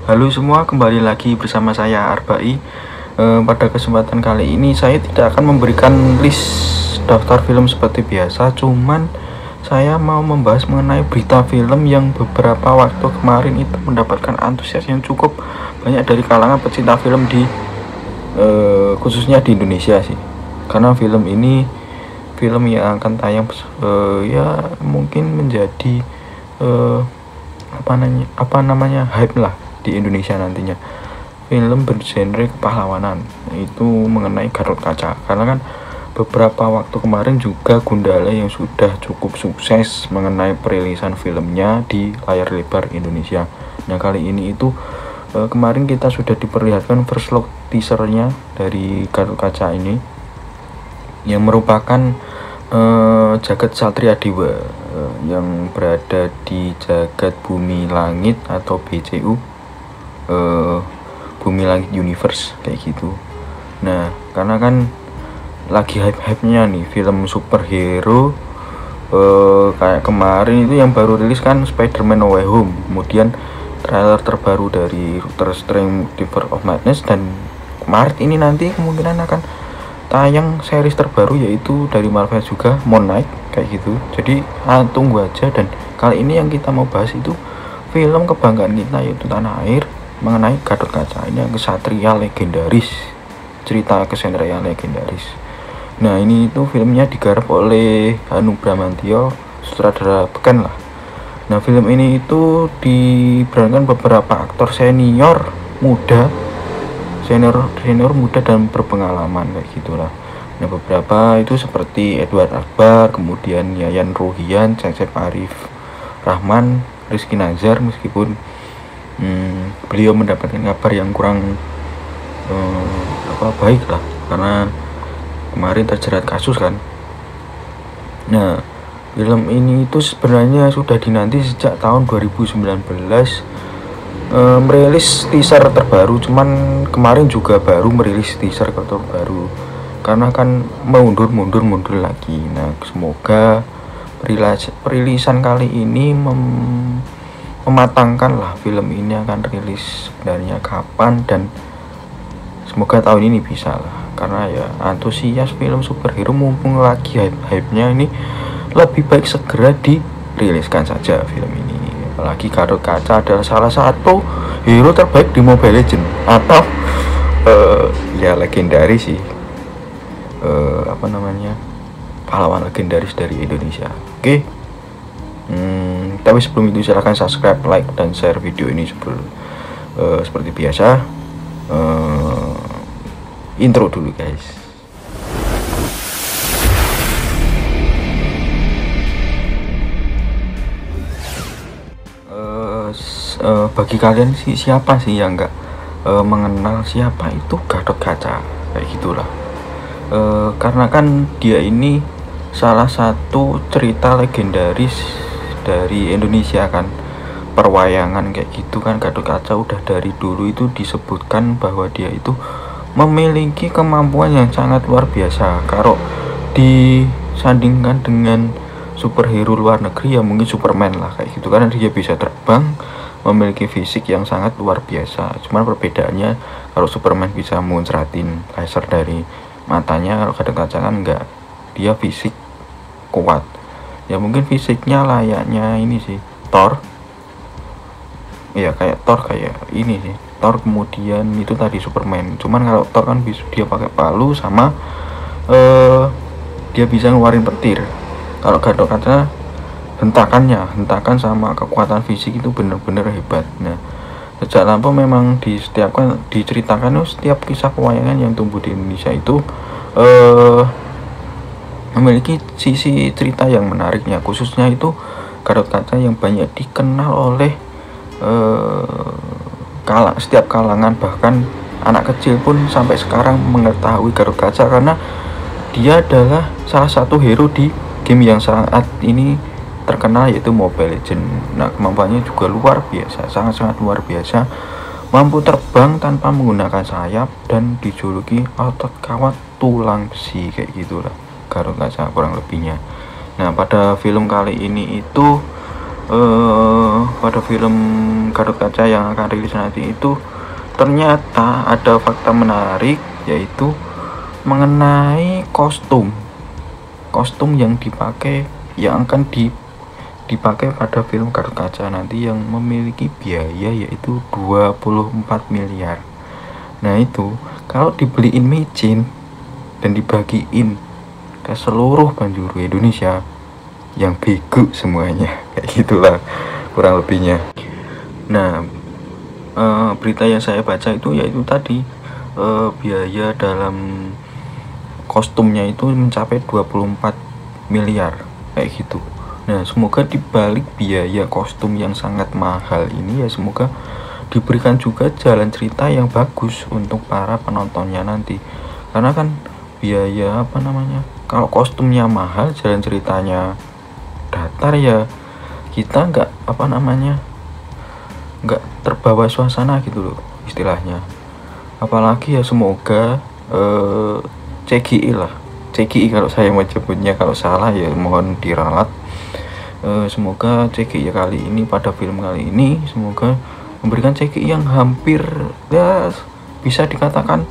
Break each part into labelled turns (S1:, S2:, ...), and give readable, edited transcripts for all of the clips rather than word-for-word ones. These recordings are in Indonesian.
S1: Halo semua, kembali lagi bersama saya Arbai. Pada kesempatan kali ini saya tidak akan memberikan list daftar film seperti biasa, cuman saya mau membahas mengenai berita film yang beberapa waktu kemarin itu mendapatkan antusias yang cukup banyak dari kalangan pecinta film di khususnya di Indonesia sih. Karena film ini film yang akan tayang ya mungkin menjadi apa namanya hype lah di Indonesia nantinya. Film bergenre kepahlawanan, itu mengenai Gatot Kaca. Karena kan beberapa waktu kemarin juga Gundala yang sudah cukup sukses mengenai perilisan filmnya di layar lebar Indonesia. Nah kali ini itu kemarin kita sudah diperlihatkan first look teasernya dari Gatot Kaca ini, yang merupakan jagat Satria Dewa yang berada di jagat Bumi Langit atau BCU, Bumi Langit Universe kayak gitu. Nah karena kan lagi hype-hypenya nih film superhero, kayak kemarin itu yang baru rilis kan Spider-Man No Way Home, kemudian trailer terbaru dari Doctor Strange Multiverse of Madness, dan Maret ini nanti kemungkinan akan tayang series terbaru yaitu dari Marvel juga, Moon Knight kayak gitu. Jadi tunggu aja. Dan kali ini yang kita mau bahas itu film kebanggaan kita yaitu Tanah Air, mengenai Gatot Kaca. Ini yang kesatria legendaris, cerita kesatria legendaris. Nah ini itu filmnya digarap oleh Hanung Bramantyo, sutradara beken lah. Nah film ini itu diperankan beberapa aktor senior muda dan berpengalaman kayak gitulah. Nah beberapa itu seperti Edward Akbar, kemudian Yayan Ruhian, Cecep Arif Rahman, Rizky Nazar, meskipun beliau mendapatkan kabar yang kurang baik lah karena kemarin terjerat kasus kan. Nah film ini itu sebenarnya sudah dinanti sejak tahun 2019, merilis teaser terbaru, cuman kemarin juga baru merilis teaser terbaru karena kan mundur lagi. Nah semoga perilisan kali ini mematangkan lah film ini akan rilis sebenarnya kapan, dan semoga tahun ini bisa lah, karena ya antusias film superhero mumpung lagi hype-nya ini, lebih baik segera diriliskan saja film ini. Apalagi Gatot Kaca adalah salah satu hero terbaik di Mobile Legends atau ya legendaris sih, pahlawan legendaris dari Indonesia. Oke. Tapi sebelum itu silahkan subscribe, like, dan share video ini seperti biasa. Intro dulu guys. Bagi kalian sih, siapa sih yang nggak mengenal siapa itu Gatot Kaca kayak gitulah. Karena kan dia ini salah satu cerita legendaris dari Indonesia kan, perwayangan kayak gitu kan. Gatot Kaca udah dari dulu itu disebutkan bahwa dia itu memiliki kemampuan yang sangat luar biasa. Kalau disandingkan dengan superhero luar negeri ya mungkin Superman lah kayak gitu, karena dia bisa terbang, memiliki fisik yang sangat luar biasa. Cuman perbedaannya, kalau Superman bisa muncratin laser dari matanya, kalau Gatot Kaca kan enggak, dia fisik kuat. Ya mungkin fisiknya layaknya ini sih, Thor. Ya kayak Thor, kayak ini sih Thor, kemudian itu tadi Superman. Cuman kalau Thor kan bisa dia pakai palu sama dia bisa ngeluarin petir. Kalau Gatot Kaca hentakan sama kekuatan fisik itu benar-benar hebat. Nah sejak lama memang diceritakan setiap kisah pewayangan yang tumbuh di Indonesia itu memiliki sisi cerita yang menariknya, khususnya itu Gatot Kaca yang banyak dikenal oleh setiap kalangan, bahkan anak kecil pun sampai sekarang mengetahui Gatot Kaca karena dia adalah salah satu hero di game yang saat ini terkenal yaitu Mobile Legends. Nah kemampuannya juga luar biasa, sangat luar biasa, mampu terbang tanpa menggunakan sayap dan dijuluki otot kawat tulang besi kayak gitulah Gatot Kaca kurang lebihnya. Nah pada film kali ini itu pada film Gatot Kaca yang akan rilis nanti itu ternyata ada fakta menarik, yaitu mengenai kostum yang dipakai, yang akan dipakai pada film Gatot Kaca nanti, yang memiliki biaya yaitu 24 miliar. Nah itu kalau dibeliin micin dan dibagiin ke seluruh penjuru Indonesia, yang bego semuanya, kayak gitulah kurang lebihnya. Nah berita yang saya baca itu yaitu tadi biaya dalam kostumnya itu mencapai 24 miliar kayak gitu. Nah semoga dibalik biaya kostum yang sangat mahal ini, ya semoga diberikan juga jalan cerita yang bagus untuk para penontonnya nanti, karena kan biaya kalau kostumnya mahal, jalan ceritanya datar, ya kita nggak nggak terbawa suasana gitu loh istilahnya. Apalagi ya semoga CGI kalau saya menyebutnya, kalau salah ya mohon diralat. Semoga CGI kali ini, pada film kali ini, semoga memberikan CGI yang hampir ya bisa dikatakan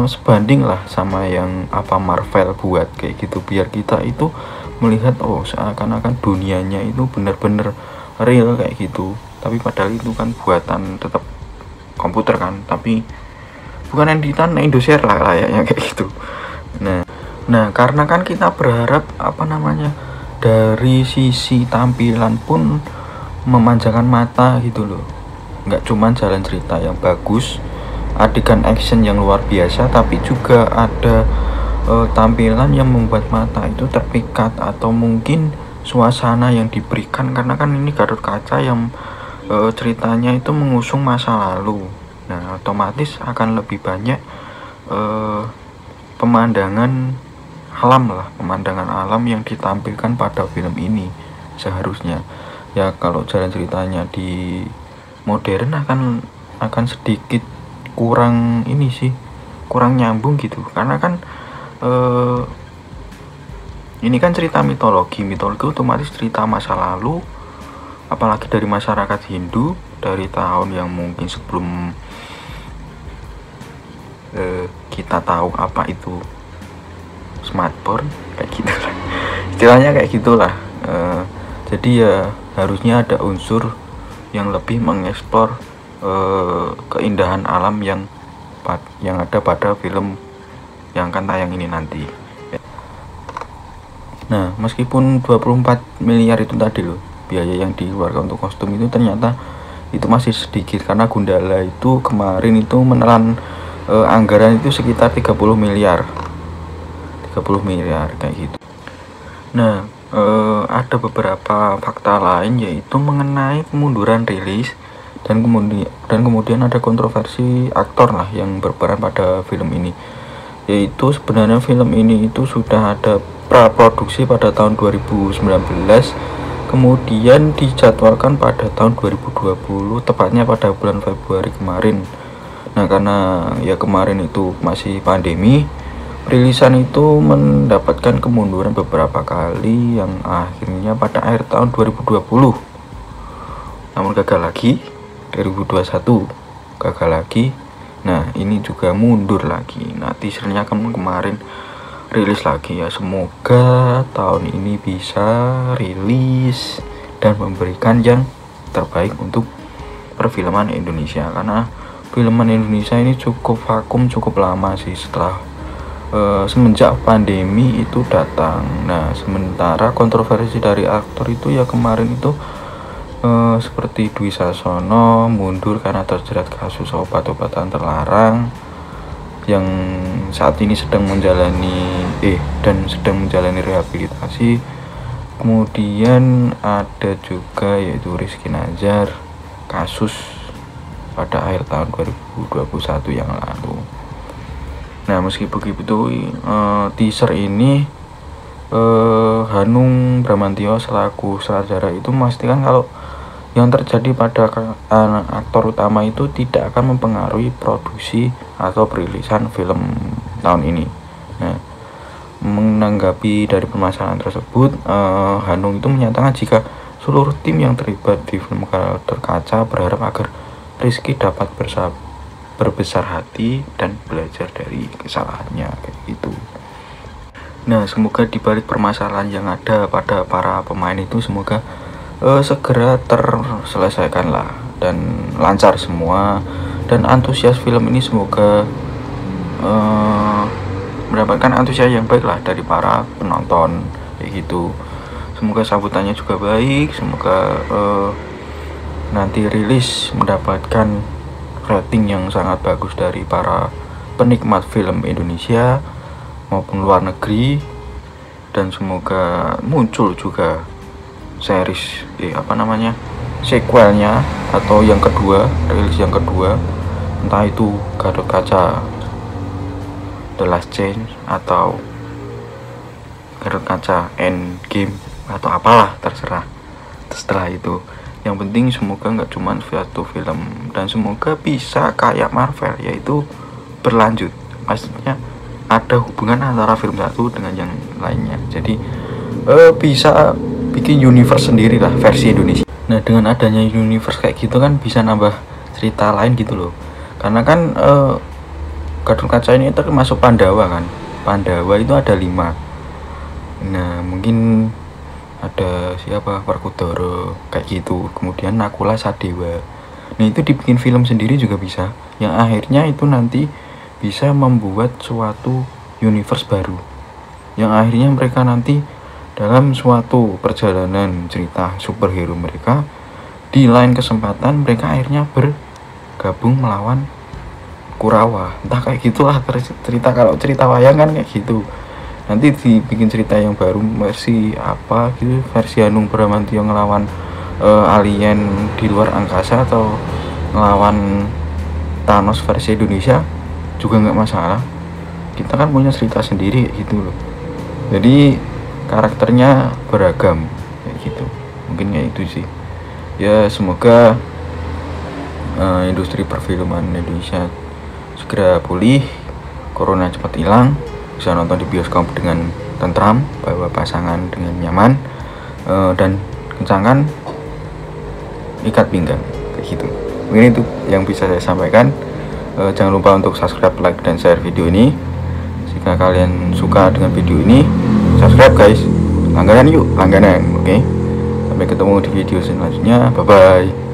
S1: sebanding lah sama yang Marvel buat kayak gitu, biar kita itu melihat seakan-akan dunianya itu benar-benar real kayak gitu. Tapi padahal itu kan buatan tetap komputer kan, tapi bukan editan Indosiar lah kayaknya kayak gitu. Nah karena kan kita berharap dari sisi tampilan pun memanjakan mata gitu loh, nggak cuman jalan cerita yang bagus, adegan action yang luar biasa, tapi juga ada tampilan yang membuat mata itu terpikat, atau mungkin suasana yang diberikan, karena kan ini Gatot Kaca yang ceritanya itu mengusung masa lalu. Nah otomatis akan lebih banyak pemandangan alam yang ditampilkan pada film ini seharusnya. Ya kalau jalan ceritanya di modern akan sedikit kurang nyambung gitu, karena kan ini kan cerita mitologi otomatis cerita masa lalu, apalagi dari masyarakat Hindu dari tahun yang mungkin sebelum kita tahu apa itu smartphone kayak gitu lah istilahnya, kayak gitulah. Jadi ya harusnya ada unsur yang lebih mengeksplor keindahan alam yang ada pada film yang akan tayang ini nanti. Nah meskipun 24 miliar itu tadi loh biaya yang dikeluarkan untuk kostum itu, ternyata itu masih sedikit, karena Gundala itu kemarin itu menelan anggaran itu sekitar 30 miliar kayak gitu. Nah ada beberapa fakta lain, yaitu mengenai kemunduran rilis dan kemudian ada kontroversi aktor lah yang berperan pada film ini, yaitu sebenarnya film ini itu sudah ada praproduksi pada tahun 2019, kemudian dijadwalkan pada tahun 2020, tepatnya pada bulan Februari kemarin. Nah karena ya kemarin itu masih pandemi, rilisan itu mendapatkan kemunduran beberapa kali, yang akhirnya pada akhir tahun 2020 namun gagal lagi, 2021 gagal lagi. Nah ini juga mundur lagi. Nah teasernya kemarin rilis lagi, ya semoga tahun ini bisa rilis dan memberikan yang terbaik untuk perfilman Indonesia, karena filman Indonesia ini cukup vakum cukup lama sih setelah semenjak pandemi itu datang. Nah sementara kontroversi dari aktor itu ya kemarin itu seperti Dwi Sasono mundur karena terjerat kasus obat-obatan terlarang, yang saat ini sedang menjalani rehabilitasi. Kemudian ada juga yaitu Rizky Nazar, kasus pada akhir tahun 2021 yang lalu. Nah meski begitu teaser ini Hanung Bramantyo selaku sutradara itu memastikan kalau yang terjadi pada aktor utama itu tidak akan mempengaruhi produksi atau perilisan film tahun ini. Nah menanggapi dari permasalahan tersebut, Hanung itu menyatakan jika Seluruh tim yang terlibat di film Karakter Kaca berharap agar Rizky dapat berbesar hati dan belajar dari kesalahannya, kayak gitu. Nah, semoga dibalik permasalahan yang ada pada para pemain itu semoga segera terselesaikan lah dan lancar semua, dan antusias film ini semoga mendapatkan antusias yang baik lah dari para penonton, kayak gitu. Semoga sambutannya juga baik, semoga nanti rilis mendapatkan rating yang sangat bagus dari para penikmat film Indonesia maupun luar negeri, dan semoga muncul juga series sequelnya atau yang kedua, rilis yang kedua, entah itu Gatot Kaca The Last Change atau Gatot Kaca Endgame atau apalah, terserah setelah itu. Yang penting semoga nggak cuma satu film, dan semoga bisa kayak Marvel, yaitu berlanjut, maksudnya ada hubungan antara film satu dengan yang lainnya, jadi bisa bikin universe sendiri lah versi Indonesia. Nah, dengan adanya universe kayak gitu kan bisa nambah cerita lain gitu loh, karena kan Gatot Kaca ini termasuk Pandawa kan, Pandawa itu ada 5. Nah, mungkin ada siapa, Werkudara kayak gitu, kemudian Nakula Sadewa. Nah, itu dibikin film sendiri juga bisa, yang akhirnya itu nanti bisa membuat suatu universe baru, yang akhirnya mereka nanti dalam suatu perjalanan cerita superhero mereka, di lain kesempatan mereka akhirnya bergabung melawan Kurawa, entah kayak gitulah cerita. Kalau cerita wayang kan kayak gitu, nanti dibikin cerita yang baru versi apa gitu, versi Hanung Bramantyo ngelawan alien di luar angkasa, atau ngelawan Thanos versi Indonesia juga nggak masalah. Kita kan punya cerita sendiri gitu loh, jadi karakternya beragam kayak gitu. Mungkin ya itu sih ya, semoga industri perfilman Indonesia segera pulih, corona cepat hilang, bisa nonton di bioskop dengan tentram, bawa pasangan dengan nyaman, dan kencangkan ikat pinggang, kayak gitu. Mungkin itu yang bisa saya sampaikan. Jangan lupa untuk subscribe, like, dan share video ini. Jika kalian suka dengan video ini, subscribe guys, langganan yuk, langganan, oke? Sampai ketemu di video selanjutnya, bye bye.